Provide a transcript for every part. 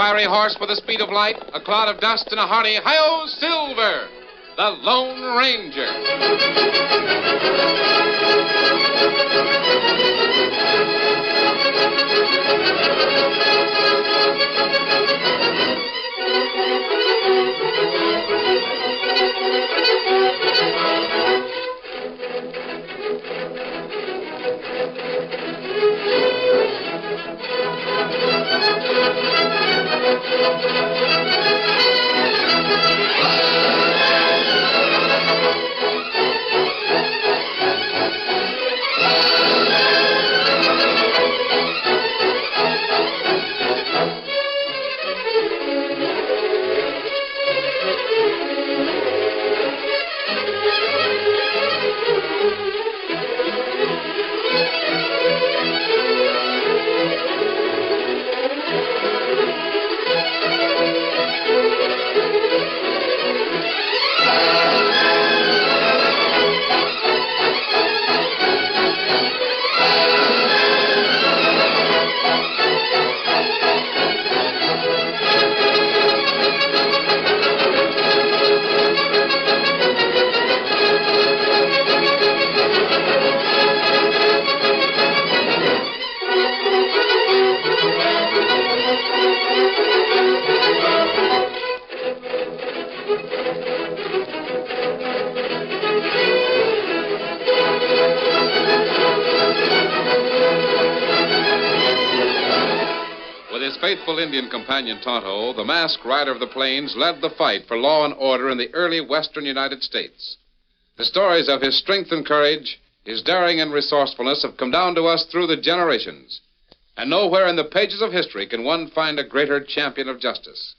fiery horse with the speed of light, a cloud of dust, and a hearty hi-yo Silver, the Lone Ranger. With his faithful Indian companion Tonto, the masked rider of the plains led the fight for law and order in the early western United States. The stories of his strength and courage, his daring and resourcefulness have come down to us through the generations. And nowhere in the pages of history can one find a greater champion of justice.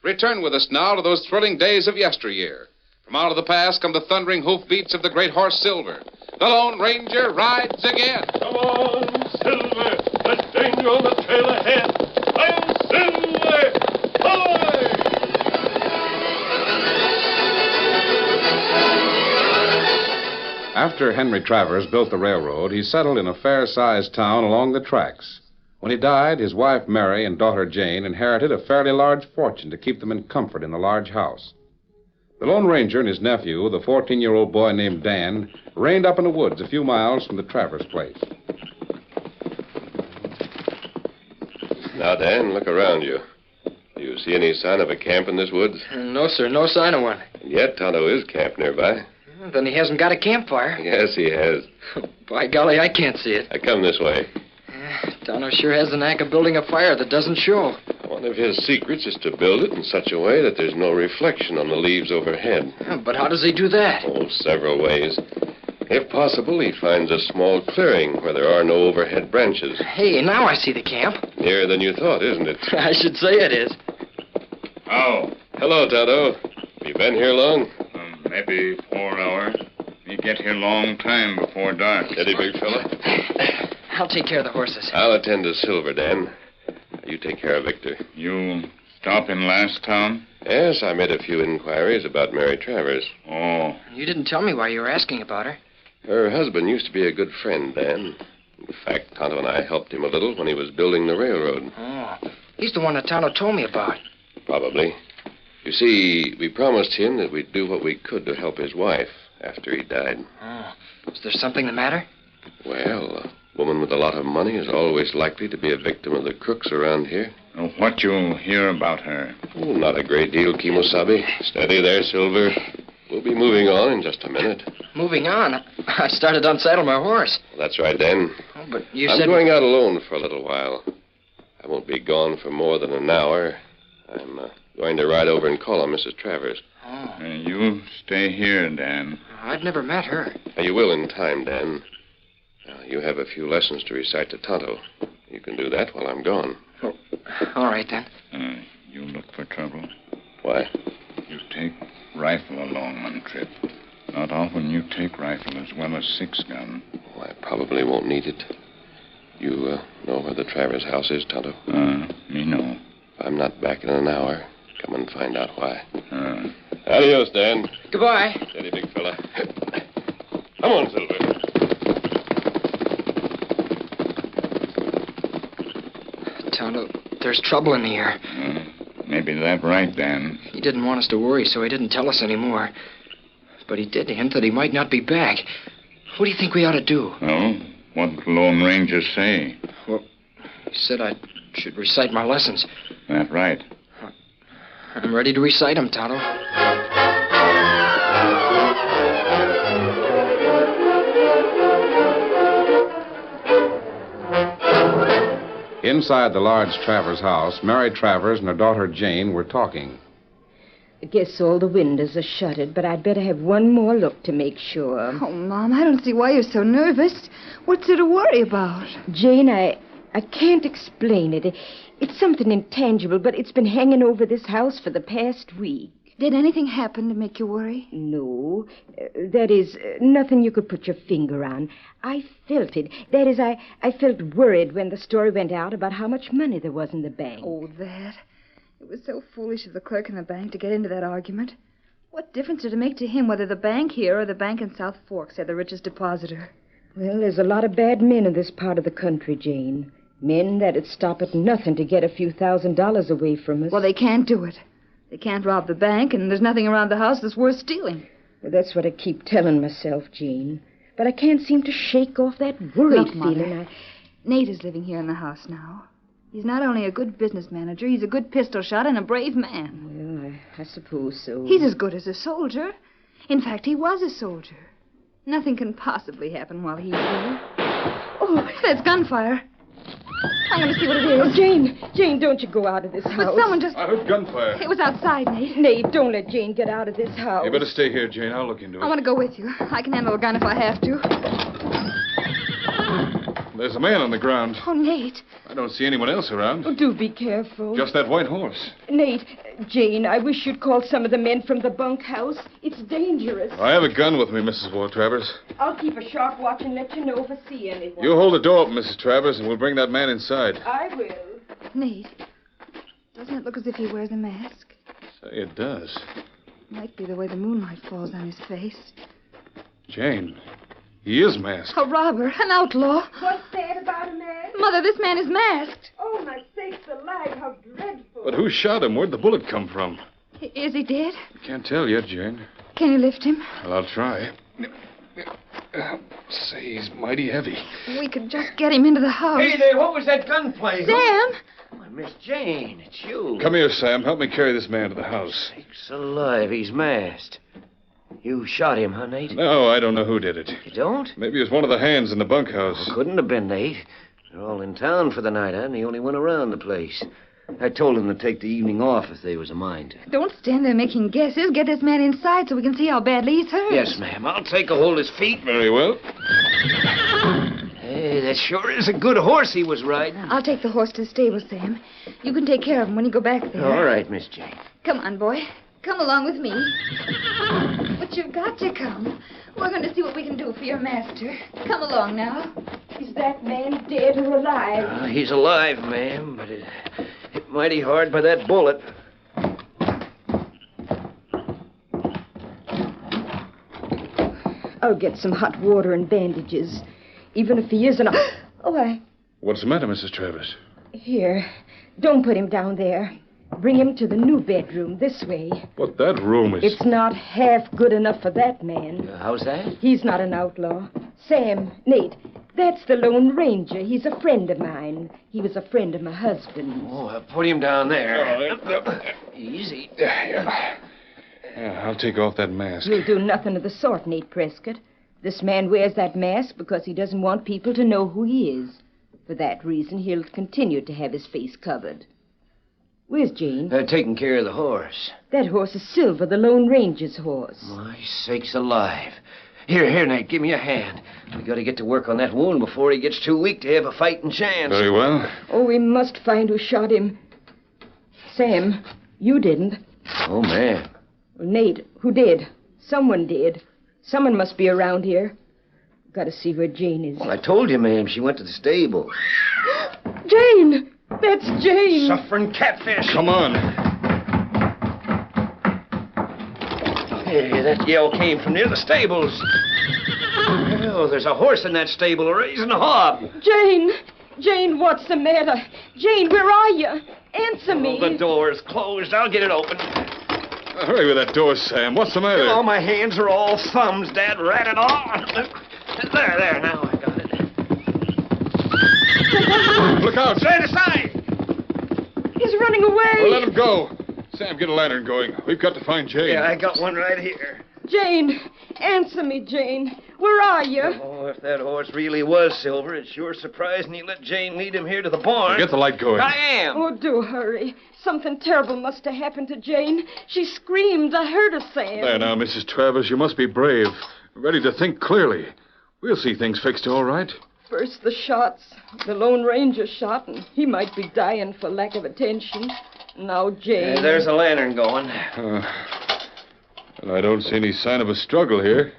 Return with us now to those thrilling days of yesteryear. From out of the past come the thundering hoofbeats of the great horse Silver. The Lone Ranger rides again. Come on, Silver. There's danger on the trail ahead. I'm Silver. Hi! After Henry Travers built the railroad, he settled in a fair-sized town along the tracks. When he died, his wife Mary and daughter Jane inherited a fairly large fortune to keep them in comfort in the large house. The Lone Ranger and his nephew, the 14-year-old boy named Dan, reined up in the woods a few miles from the Travers place. Now, Dan, look around you. Do you see any sign of a camp in this woods? No, sir, no sign of one. And yet, Tonto is camped nearby. Then he hasn't got a campfire. Yes, he has. By golly, I can't see it. I come this way. Tonto sure has the knack of building a fire that doesn't show. One of his secrets is to build it in such a way that there's no reflection on the leaves overhead. But how does he do that? Oh, several ways. If possible, he finds a small clearing where there are no overhead branches. Hey, now I see the camp. Nearer than you thought, isn't it? I should say it is. Oh. Hello, Tonto. Have you been here long? Maybe 4 hours. We get here long time before dark. Steady, big fella. I'll take care of the horses. I'll attend to Silver, Dan. You take care of Victor. You stop in last town? Yes, I made a few inquiries about Mary Travers. Oh. You didn't tell me why you were asking about her. Her husband used to be a good friend, Dan. In fact, Tonto and I helped him a little when he was building the railroad. Oh. He's the one that Tonto told me about. Probably. You see, we promised him that we'd do what we could to help his wife after he died. Oh. Is there something the matter? Well, a woman with a lot of money is always likely to be a victim of the crooks around here. What you hear about her? Oh, not a great deal, Kimosabe. Steady there, Silver. We'll be moving on in just a minute. Moving on? I started to unsaddle my horse. Well, that's right, Dan. Oh, but you I'm said... going out alone for a little while. I won't be gone for more than an hour. I'm going to ride over and call on Mrs. Travers. Oh. You stay here, Dan. I've never met her. You will in time, Dan. You have a few lessons to recite to Tonto. You can do that while I'm gone. Oh, all right, then. You look for trouble. Why? You take rifle along on trip. Not often you take rifle as well as 6-gun. Oh, I probably won't need it. You know where the Travers house is, Tonto? Me know. If I'm not back in an hour, come and find out why. Adios, Dan. Goodbye. Steady, big fella. Come on, Silver. Tonto, there's trouble in the air. Maybe that's right, Dan. He didn't want us to worry, so he didn't tell us any more. But he did hint that he might not be back. What do you think we ought to do? Oh? What did the Lone Ranger say? Well, he said I should recite my lessons. That's right. I'm ready to recite them, Tonto. Inside the large Travers house, Mary Travers and her daughter Jane were talking. I guess all the windows are shuttered, but I'd better have one more look to make sure. Oh, Mom, I don't see why you're so nervous. What's there to worry about? Jane, I can't explain it. It's something intangible, but it's been hanging over this house for the past week. Did anything happen to make you worry? No. That is, nothing you could put your finger on. I felt it. That is, I felt worried when the story went out about how much money there was in the bank. Oh, that. It was so foolish of the clerk in the bank to get into that argument. What difference did it make to him whether the bank here or the bank in South Forks had the richest depositor? Well, there's a lot of bad men in this part of the country, Jane. Men that'd stop at nothing to get a few $1,000s away from us. Well, they can't do it. They can't rob the bank, and there's nothing around the house that's worth stealing. Well, that's what I keep telling myself, Jane. But I can't seem to shake off that worried Look, Mother, feeling. Nate is living here in the house now. He's not only a good business manager, he's a good pistol shot and a brave man. Well, I suppose so. He's as good as a soldier. In fact, he was a soldier. Nothing can possibly happen while he's here. Oh, that's gunfire. I'm going to see what it is. Oh, Jane, don't you go out of this house. But someone just... I heard gunfire. It was outside, Nate. Nate, don't let Jane get out of this house. You better stay here, Jane. I'll look into it. I want to go with you. I can handle a gun if I have to. There's a man on the ground. Oh, Nate. I don't see anyone else around. Oh, do be careful. Just that white horse. Nate, Jane, I wish you'd call some of the men from the bunkhouse. It's dangerous. I have a gun with me, Mrs. Walt Travers. I'll keep a sharp watch and let you know if I see anyone. You hold the door open, Mrs. Travers, and we'll bring that man inside. I will. Nate, doesn't it look as if he wears a mask? Say, it does. Might be the way the moonlight falls on his face. Jane, he is masked. A robber, an outlaw. What's that about a man? Mother, this man is masked. Oh, my sakes alive, how dreadful. But who shot him? Where'd the bullet come from? Is he dead? Can't tell yet, Jane. Can you lift him? Well, I'll try. Say, he's mighty heavy. We could just get him into the house. Hey there, what was that gunplay? Sam! Why, Miss Jane, it's you. Come here, Sam. Help me carry this man to the house. Sakes alive, he's masked. You shot him, huh, Nate? No, I don't know who did it. You don't? Maybe it was one of the hands in the bunkhouse. Couldn't have been, Nate. They're all in town for the night, huh? And he only went around the place. I told him to take the evening off if they was a mind to. Don't stand there making guesses. Get this man inside so we can see how badly he's hurt. Yes, ma'am. I'll take a hold of his feet. Very well. Hey, that sure is a good horse he was riding. I'll take the horse to the stable, Sam. You can take care of him when you go back there. All right, Miss Jane. Come on, boy. Come along with me. But you've got to come. We're going to see what we can do for your master. Come along now. Is that man dead or alive? He's alive, ma'am, but it hit mighty hard by that bullet. I'll get some hot water and bandages. Even if he isn't... What's the matter, Mrs. Travers? Here. Don't put him down there. Bring him to the new bedroom this way. But that room is... It's not half good enough for that man. How's that? He's not an outlaw. Sam, Nate, that's the Lone Ranger. He's a friend of mine. He was a friend of my husband's. Oh, I'll put him down there. Easy. Yeah, I'll take off that mask. You'll do nothing of the sort, Nate Prescott. This man wears that mask because he doesn't want people to know who he is. For that reason, he'll continue to have his face covered. Where's Jane? Taking care of the horse. That horse is Silver, the Lone Ranger's horse. My sakes alive. Here, Nate, give me a hand. We got to get to work on that wound before he gets too weak to have a fighting chance. Very well. Oh, we must find who shot him. Sam, you didn't. Oh, ma'am. Nate, who did? Someone did. Someone must be around here. Got to see where Jane is. Well, I told you, ma'am, she went to the stable. Jane! That's Jane! Suffering catfish. Come on. Hey, that yell came from near the stables. Oh, there's a horse in that stable raising a hob. Jane! Jane, what's the matter? Jane, where are you? Answer me. The door's closed. I'll get it open. Hurry with that door, Sam. What's the matter? Oh, my hands are all thumbs, Dad. Rat it all. There, now I got it. Look out. Stand aside. He's running away. Well, let him go. Sam, get a lantern going. We've got to find Jane. Yeah, I got one right here. Jane, answer me, Jane. Where are you? Oh, if that horse really was Silver, it's sure surprising he let Jane lead him here to the barn. Get the light going. I am. Oh, do hurry. Something terrible must have happened to Jane. She screamed. I heard her say it. There now, Mrs. Travers, you must be brave. Ready to think clearly. We'll see things fixed all right. First the shots. The Lone Ranger shot, and he might be dying for lack of attention. Now Jane. There's a lantern going. Well, I don't see any sign of a struggle here.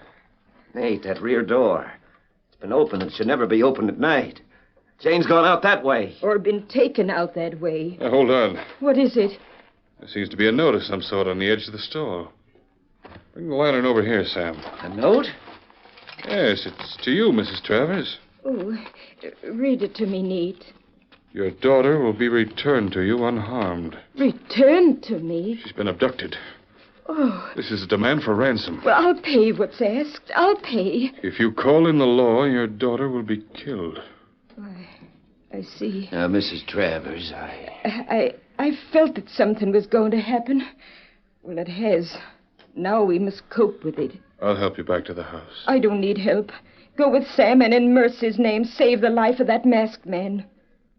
Nate, that rear door. It's been open. It should never be opened at night. Jane's gone out that way. Or been taken out that way. Now, hold on. What is it? There seems to be a note of some sort on the edge of the stall. Bring the lantern over here, Sam. A note? Yes, it's to you, Mrs. Travers. Oh, read it to me, Nate. Your daughter will be returned to you unharmed. Returned to me? She's been abducted. Oh. This is a demand for ransom. Well, I'll pay what's asked. I'll pay. If you call in the law, your daughter will be killed. I see. Now, Mrs. Travers, I felt that something was going to happen. Well, it has. Now we must cope with it. I'll help you back to the house. I don't need help. Go with Sam and in mercy's name save the life of that masked man.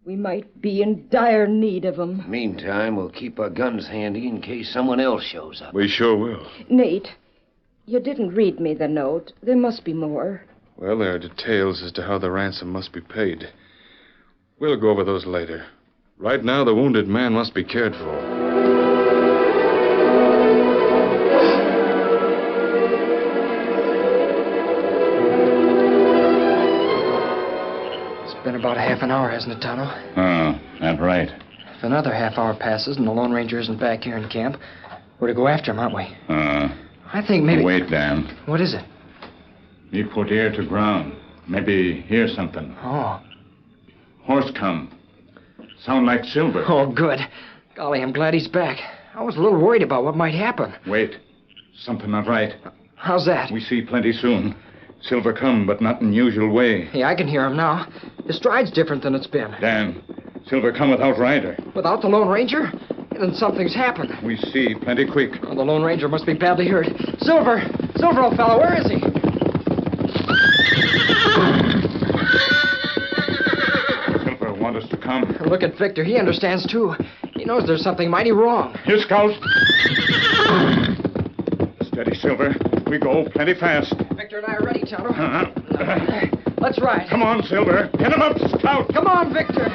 We might be in dire need of him. Meantime, we'll keep our guns handy in case someone else shows up. We sure will. Nate, you didn't read me the note. There must be more. Well, there are details as to how the ransom must be paid. We'll go over those later. Right now, the wounded man must be cared for. It's been about half an hour, hasn't it, Tonto? Oh, that's right. If another half hour passes and the Lone Ranger isn't back here in camp, we're to go after him, aren't we? I think maybe... Wait, Dan. What is it? Me put ear to ground. Maybe hear something. Oh. Horse come. Sound like Silver. Oh, good. Golly, I'm glad he's back. I was a little worried about what might happen. Wait. Something not right. How's that? We see plenty soon. Silver come, but not in usual way. Yeah, I can hear him now. His stride's different than it's been. Dan, Silver come without rider. Without the Lone Ranger? Then something's happened. We see plenty quick. Oh, the Lone Ranger must be badly hurt. Silver! Silver, old fellow, where is he? Silver want us to come. Look at Victor. He understands, too. He knows there's something mighty wrong. Here, Scout. Steady, Silver. We go plenty fast. Victor and I are ready, Tonto. Let's ride. Come on, Silver. Get him up, Scout. Come on, Victor.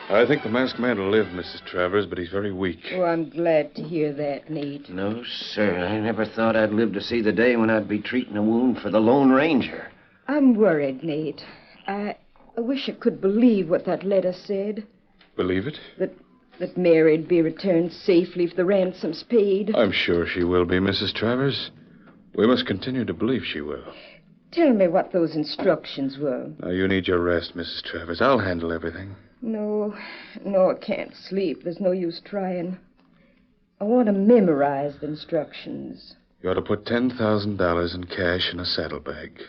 I think the masked man will live, Mrs. Travers, but he's very weak. Oh, I'm glad to hear that, Nate. No, sir. I never thought I'd live to see the day when I'd be treating a wound for the Lone Ranger. I'm worried, Nate. I wish I could believe what that letter said. Believe it? That Mary'd be returned safely if the ransom's paid. I'm sure she will be, Mrs. Travers. We must continue to believe she will. Tell me what those instructions were. Now, you need your rest, Mrs. Travers. I'll handle everything. No, I can't sleep. There's no use trying. I want to memorize the instructions. You ought to put $10,000 in cash in a saddlebag.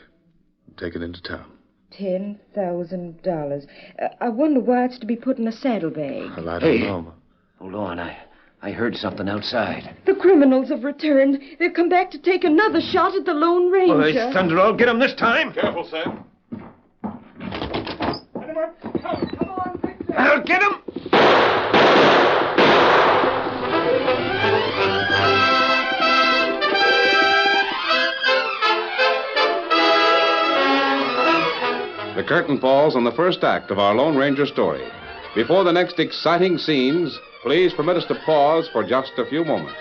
Take it into town. $10,000. I wonder why it's to be put in a saddlebag. Well, I don't know. Hold on. I heard something outside. The criminals have returned. They've come back to take another shot at the Lone Ranger. Well, hey, thunder, I'll get him this time. Careful, Sam. I'll get him. The curtain falls on the first act of our Lone Ranger story. Before the next exciting scenes, please permit us to pause for just a few moments.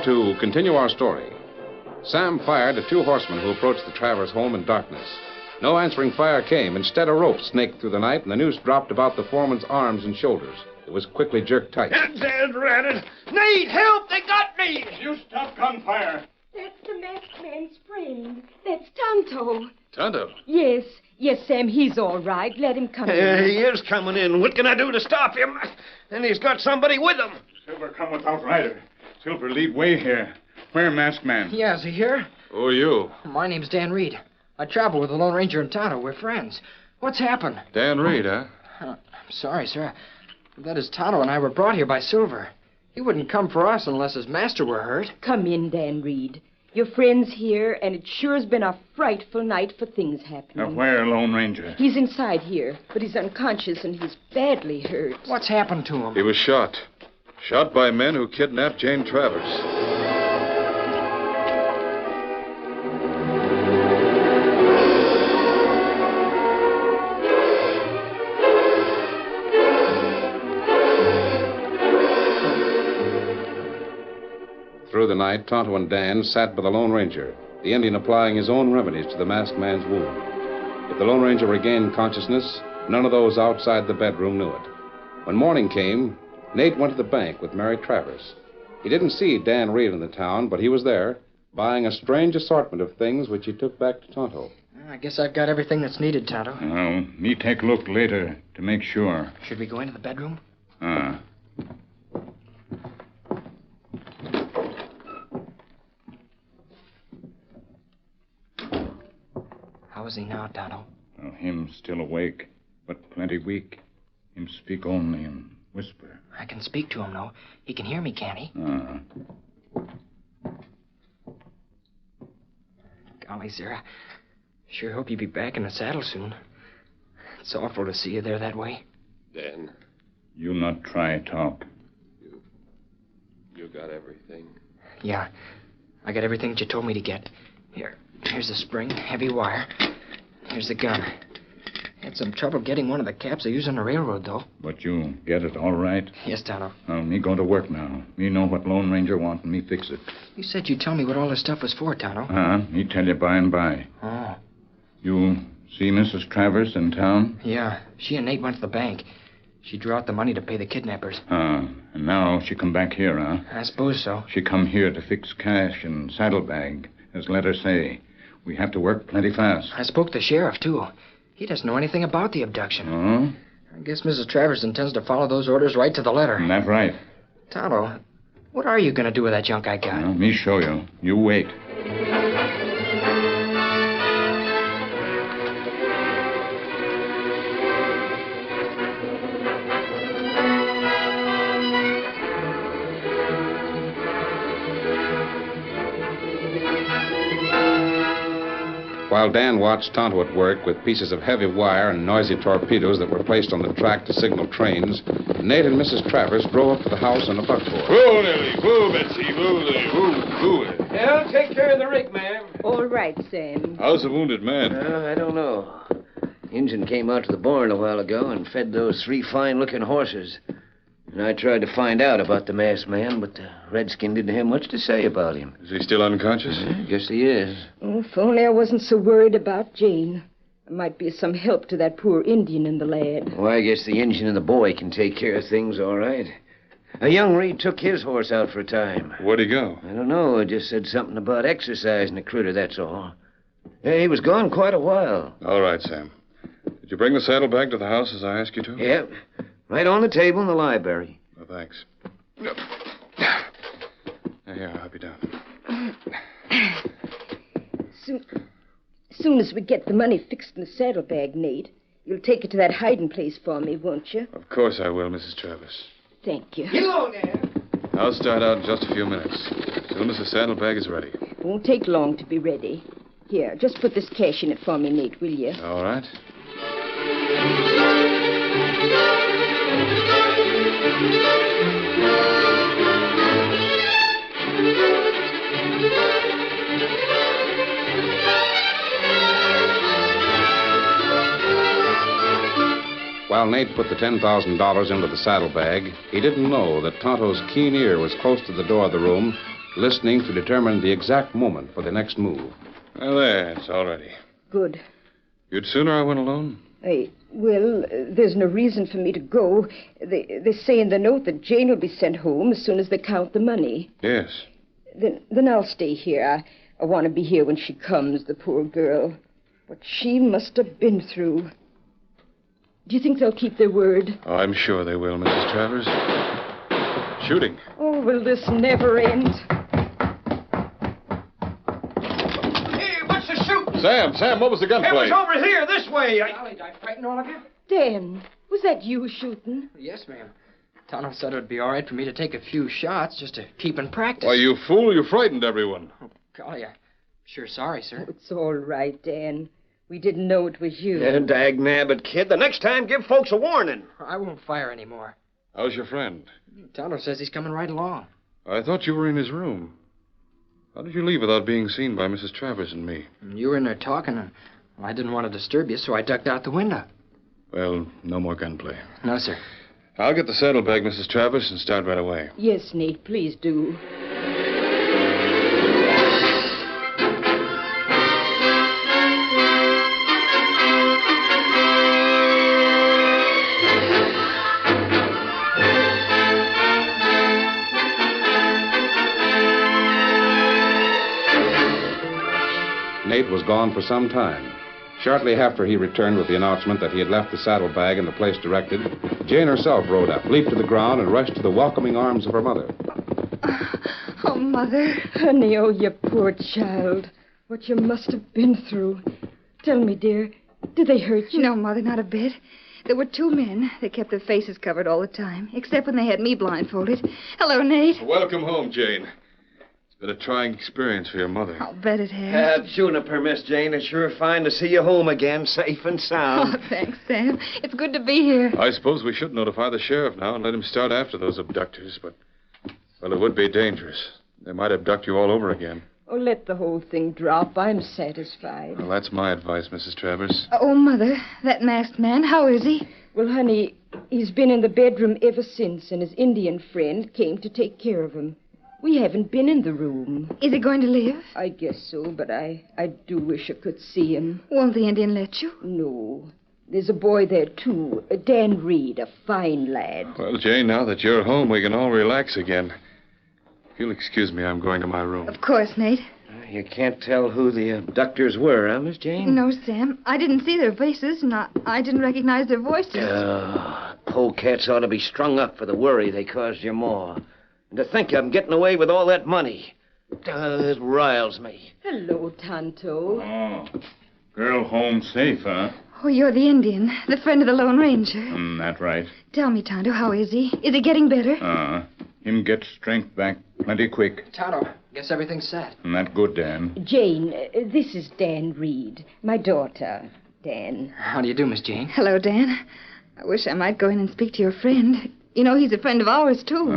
to continue our story. Sam fired at two horsemen who approached the Travers home in darkness. No answering fire came. Instead, a rope snaked through the night, and the noose dropped about the foreman's arms and shoulders. It was quickly jerked tight. Dead rat. Nate, help! They got me! You stop gunfire. That's the masked man's friend. That's Tonto. Tonto? Yes, Sam, he's all right. Let him come in. He is coming in. What can I do to stop him? And he's got somebody with him. Silver come without rider. Silver, lead way here. Where, masked man? Yeah, is he here? Who are you? My name's Dan Reed. I travel with the Lone Ranger and Tonto. We're friends. What's happened? Dan Reed, huh? I'm sorry, sir. That is, Tonto and I were brought here by Silver. He wouldn't come for us unless his master were hurt. Come in, Dan Reed. Your friend's here, and it sure has been a frightful night for things happening. Where, Lone Ranger? He's inside here, but he's unconscious and he's badly hurt. What's happened to him? He was shot. Shot by men who kidnapped Jane Travers. Through the night, Tonto and Dan sat by the Lone Ranger, the Indian applying his own remedies to the masked man's wound. If the Lone Ranger regained consciousness, none of those outside the bedroom knew it. When morning came, Nate went to the bank with Mary Travers. He didn't see Dan Reed in the town, but he was there, buying a strange assortment of things which he took back to Tonto. I guess I've got everything that's needed, Tonto. Me take a look later to make sure. Should we go into the bedroom? How is he now, Tonto? Him still awake, but plenty weak. Him speak only and whisper. I can speak to him, though. He can hear me, can't he? Golly, Sarah. Sure hope you'll be back in the saddle soon. It's awful to see you there that way. Dan, You not try talk. you got everything? Yeah. I got everything that you told me to get. Here's the spring, heavy wire. Here's the gun. Had some trouble getting one of the caps they use on the railroad, though. But you get it all right? Yes, Tonto. Me go to work now. Me know what Lone Ranger want and me fix it. You said you'd tell me what all this stuff was for, Tonto. Me tell you by and by. Oh. You see Mrs. Travers in town? Yeah. She and Nate went to the bank. She drew out the money to pay the kidnappers. And now she come back here, huh? I suppose so. She come here to fix cash and saddlebag, as let her say. We have to work plenty fast. I spoke to the sheriff, too. He doesn't know anything about the abduction. I guess Mrs. Travers intends to follow those orders right to the letter. That's right. Tonto, what are you going to do with that junk I got? Me show you. You wait. While Dan watched Tonto at work with pieces of heavy wire and noisy torpedoes that were placed on the track to signal trains, Nate and Mrs. Travers drove up to the house in a buckboard. Whoa, Nellie. Whoa, Betsy. Whoa, Nellie. Whoa. Yeah, I'll take care of the rig, ma'am. All right, Sam. How's the wounded man? I don't know. Injun came out to the barn a while ago and fed those 3 fine-looking horses. And I tried to find out about the masked man, but the redskin didn't have much to say about him. Is he still unconscious? Guess he is. Oh, if only I wasn't so worried about Jane. I might be some help to that poor Indian and the lad. Well, I guess the Injun and the boy can take care of things all right. Young Reed took his horse out for a time. Where'd he go? I don't know. I just said something about exercising the critter, that's all. He was gone quite a while. All right, Sam. Did you bring the saddlebag to the house as I asked you to? Yep. Right on the table in the library. Well, thanks. Here, I'll help you down. Soon as we get the money fixed in the saddlebag, Nate, you'll take it to that hiding place for me, won't you? Of course I will, Mrs. Travers. Thank you. Hello there. I'll start out in just a few minutes. As soon as the saddlebag is ready. It won't take long to be ready. Here, just put this cash in it for me, Nate, will you? All right. While Nate put the $10,000 into the saddlebag, he didn't know that Tonto's keen ear was close to the door of the room, listening to determine the exact moment for the next move. Well, there, it's all ready. Good. You'd sooner I went alone? Well, there's no reason for me to go. They say in the note that Jane will be sent home as soon as they count the money. Yes. Then I'll stay here. I want to be here when she comes, the poor girl. What she must have been through. Do you think they'll keep their word? Oh, I'm sure they will, Mrs. Travers. Shooting. Oh, will this never end? Hey, what's the shoot? Sam, what was the gunplay? It was over here, this way. Golly, I frightened all of you? Dan, was that you shooting? Yes, ma'am. Tonto said it would be all right for me to take a few shots just to keep in practice. Why, you fool, you frightened everyone. Oh, golly, I'm sure sorry, sir. It's all right, Dan. We didn't know it was you. Dag nabbit, kid. The next time, give folks a warning. I won't fire anymore. How's your friend? Tonto says he's coming right along. I thought you were in his room. How did you leave without being seen by Mrs. Travers and me? You were in there talking, and I didn't want to disturb you, so I ducked out the window. Well, no more gunplay. No, sir. I'll get the saddlebag, Mrs. Travers, and start right away. Yes, Nate, please do. Nate was gone for some time. Shortly after he returned with the announcement that he had left the saddlebag in the place directed, Jane herself rode up, leaped to the ground, and rushed to the welcoming arms of her mother. Oh, Mother. Honey, oh, you poor child. What you must have been through. Tell me, dear, did they hurt you? No, Mother, not a bit. There were two men. They kept their faces covered all the time, except when they had me blindfolded. Hello, Nate. Welcome home, Jane. It's been a trying experience for your mother. I'll bet it has. Juniper, Miss Jane. It's sure fine to see you home again, safe and sound. Oh, thanks, Sam. It's good to be here. I suppose we should notify the sheriff now and let him start after those abductors, but, well, it would be dangerous. They might abduct you all over again. Oh, let the whole thing drop. I'm satisfied. Well, that's my advice, Mrs. Travers. Oh, Mother, that masked man, how is he? Well, honey, he's been in the bedroom ever since, and his Indian friend came to take care of him. We haven't been in the room. Is he going to live? I guess so, but I do wish I could see him. Won't the Indian let you? No. There's a boy there, too. Dan Reed, a fine lad. Well, Jane, now that you're home, we can all relax again. If you'll excuse me, I'm going to my room. Of course, Nate. You can't tell who the abductors were, huh, Miss Jane? No, Sam. I didn't see their faces, and I didn't recognize their voices. Polecats ought to be strung up for the worry they caused your ma. And to think of them getting away with all that money. It riles me. Hello, Tonto. Oh, girl home safe, huh? Oh, you're the Indian, the friend of the Lone Ranger. That right. Tell me, Tonto, how is he? Is he getting better? Him get strength back plenty quick. Tonto, guess everything's set. That good, Dan. Jane, this is Dan Reed, my daughter, Dan. How do you do, Miss Jane? Hello, Dan. I wish I might go in and speak to your friend. You know, he's a friend of ours, too.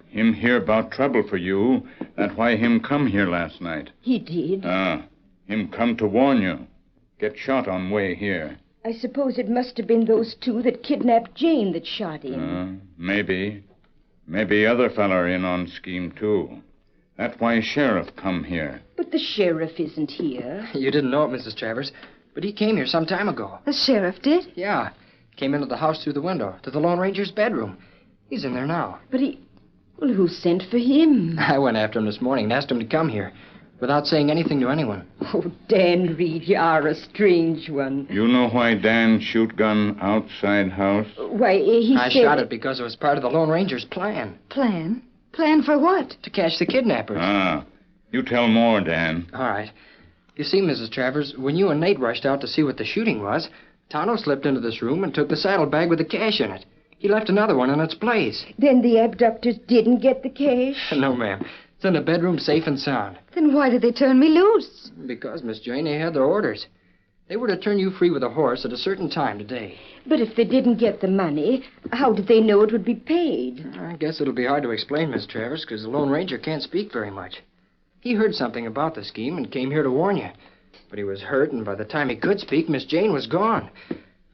Him hear about trouble for you. That's why him come here last night. He did? Him come to warn you. Get shot on way here. I suppose it must have been those two that kidnapped Jane that shot him. Maybe. Maybe other feller in on scheme, too. That's why sheriff come here. But the sheriff isn't here. You didn't know it, Mrs. Travers, but he came here some time ago. The sheriff did? Yeah. Came into the house through the window, to the Lone Ranger's bedroom. He's in there now. But well, who sent for him? I went after him this morning and asked him to come here, without saying anything to anyone. Oh, Dan Reed, you are a strange one. You know why Dan shoot gun outside house? Why, he I shot it because it was part of the Lone Ranger's plan. Plan? Plan for what? To catch the kidnappers. You tell more, Dan. All right. You see, Mrs. Travers, when you and Nate rushed out to see what the shooting was, Tonto slipped into this room and took the saddlebag with the cash in it. He left another one in its place. Then the abductors didn't get the cash? No, ma'am. It's in the bedroom safe and sound. Then why did they turn me loose? Because, Miss Jane, they had their orders. They were to turn you free with a horse at a certain time today. But if they didn't get the money, how did they know it would be paid? I guess it'll be hard to explain, Miss Travers, because the Lone Ranger can't speak very much. He heard something about the scheme and came here to warn you. But he was hurt, and by the time he could speak, Miss Jane was gone.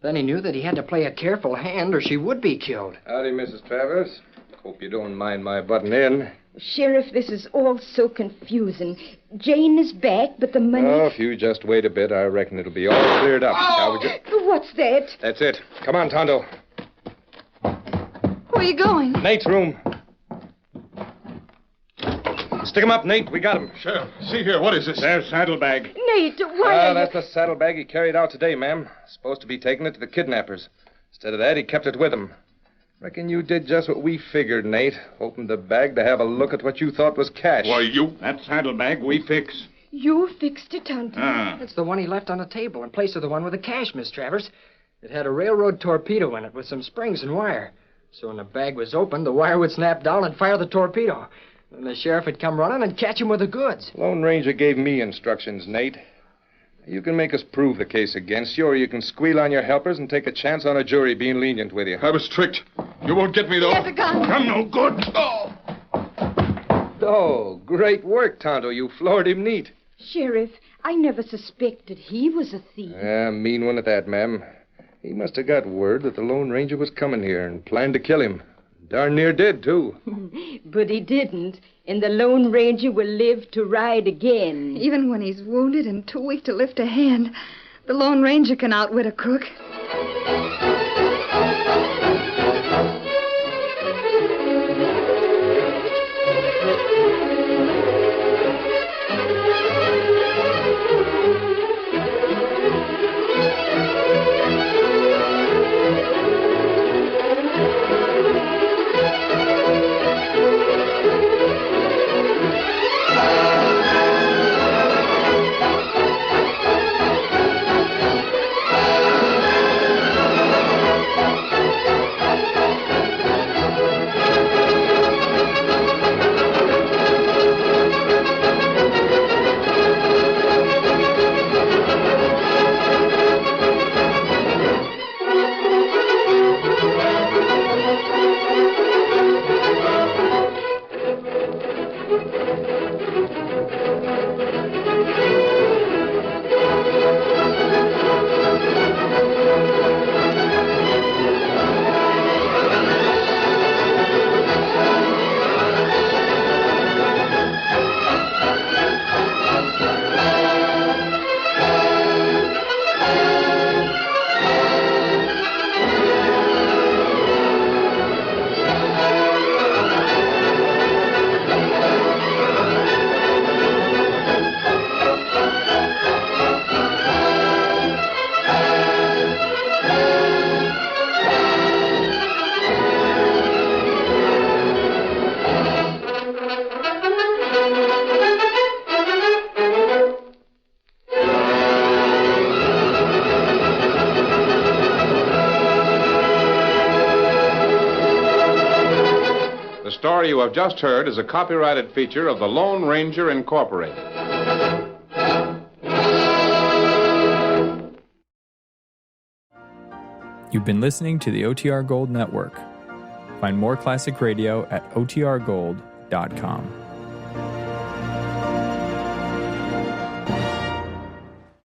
Then he knew that he had to play a careful hand or she would be killed. Howdy, Mrs. Travers. Hope you don't mind my butting in. Sheriff, this is all so confusing. Jane is back, but the money... Oh, if you just wait a bit, I reckon it'll be all cleared up. Now we just... What's that? That's it. Come on, Tonto. Where are you going? Nate's room. Stick him up, Nate. We got him. Sheriff, see here. What is this? Their saddlebag. Nate, why are you... That's the saddlebag he carried out today, ma'am. Supposed to be taking it to the kidnappers. Instead of that, he kept it with him. Reckon you did just what we figured, Nate. Opened the bag to have a look at what you thought was cash. Why, you... That saddlebag we fix. You fixed it, Tonto. It's the one he left on the table in place of the one with the cash, Miss Travers. It had a railroad torpedo in it with some springs and wire. So when the bag was opened, the wire would snap down and fire the torpedo. Then the sheriff would come running and catch him with the goods. Lone Ranger gave me instructions, Nate. You can make us prove the case against you, or you can squeal on your helpers and take a chance on a jury being lenient with you. I was tricked. You won't get me, though. He has a gun. I'm no good. Oh! Oh, great work, Tonto. You floored him neat. Sheriff, I never suspected he was a thief. Mean one at that, ma'am. He must have got word that the Lone Ranger was coming here and planned to kill him. Darn near did, too. But he didn't. And the Lone Ranger will live to ride again. Even when he's wounded and too weak to lift a hand, the Lone Ranger can outwit a crook. The story you have just heard is a copyrighted feature of the Lone Ranger Incorporated. You've been listening to the OTR Gold Network. Find more classic radio at otrgold.com.